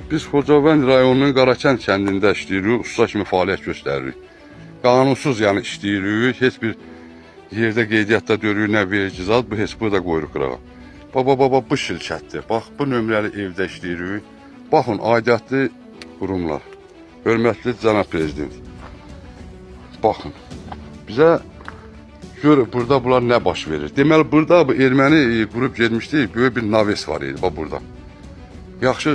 Biz Xocavənd rayonunun Qarakənd kəndində işləyirik, usta kimi fəaliyyət göstəririk. Qanunsuz yəni işləyirik, heç bir yerdə qeydiyyatda görürük, nə verici zad, bu heç burada qoyuruq qırağa. Baba, bu şirkətdir. Bax, bu nömrəli evdə işləyirik. Baxın, aidiyyatlı qurumlar. Hörmətli cənab prezident. Baxın, bizə görün, burada bunlar nə baş verir. Deməli, burada bu erməni qrup gelmişdi, böyük bir naves var idi, bax burada. Yaxşı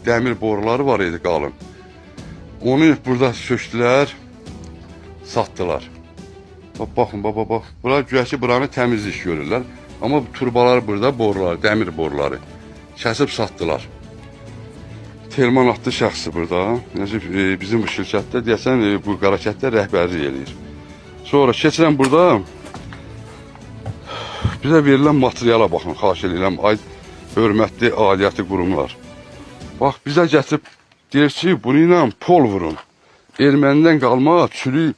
dəmir boruları var idi qalın. Onu burada söktülər, satdılar. Baxın, bax. Bunlar güya ki, buranı təmiz iş görürlər. Amma bu turbalar burada, borular, dəmir boruları. Kəsib satdılar. Termanatlı şəxsi burada. Necib bizim bu şirkətdə, deyəsən, bu Qarakətdə rəhbərlik eləyir. Sonra keçirəm burada, bizə verilən materiala baxın, xahiş edirəm, hörmətli aidiyyatı qurumlar. Bax, bizə gətirib, deyir ki, bunu ilə pol vurun. Ermənidən qalma çürük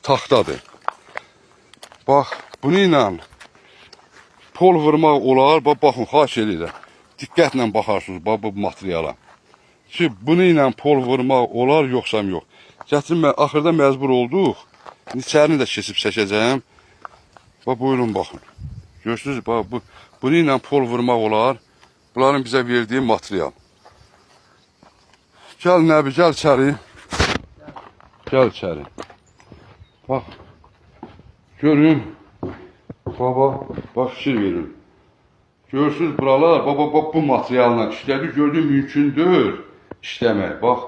taxtadır. Bax, bunu ilə pol vurmaq olar, baxın, xahiş edirəm. Diqqətlə baxarsınız bu materiala. Ki, bunu ilə pol vurmaq olar, yoxsa yox. Gətirin, axırda məcbur olduq. İçərini də kesib çəkəcəyəm. Bax, buyurun, baxın. Görürsünüz, bunu ilə pol vurmaq olar. Bunların bizə verdiyi material. Gəl Nəbi, gəl içəri. Gəl içəri. Bax, görün. Bax, fikir verin. Görürsünüz buralar, bu materialla işlədir. Gördüyün mümkündür işləmək. Bax,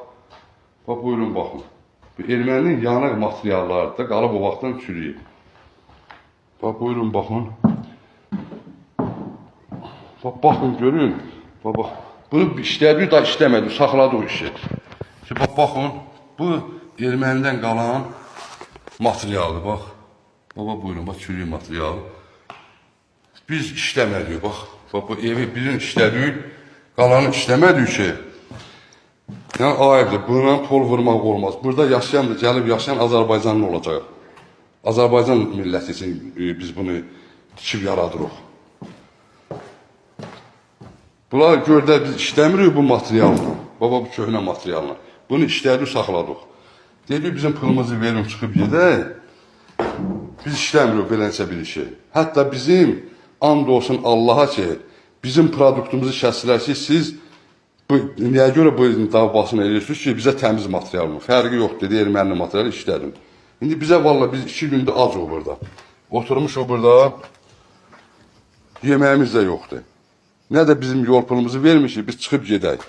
buyurun, baxın. Bu erməninin yanıq materiallarıdır, qalıb o vaxtdan çürüyüb. Bax, buyurun, baxın. Baxın, görün. Bunu işlədik, da işləmədik, saxladı o işi. Baxın, bu ermənidən qalan materialdır, bax. Buyurun, çürük material. Biz işləmədik, bax. Bu evi bizim işlədik, qalanı işləmədik ki. Yəni, ayıbdır, buna pol vurmaq olmaz. Burada yaşayan da, gəlib yaşayan Azərbaycanlı olacaq. Azərbaycan milləti üçün biz bunu tikib yaradırıq. Bunlar gördə biz işləmirik bu materialını. Bu köhnə materialını. Bunu işlədik, saxladıq. Dedik, bizim pulumuzu verin, çıxıb gedək. Biz işləmirik beləcə bir işi. Hətta bizim, and olsun Allaha ki, bizim produktumuzu kəsdirlər ki, siz niyə görə bu davasını edirsiniz ki, bizə təmiz materialını, fərqi yox dedi, erməni materialı işlədim. İndi bizə valla biz 2 gündür ac o burada. Oturmuşuq burada, yeməyimiz də yoxdur. Nə də bizim yol pulumuzu vermişik, biz çıxıb gedək.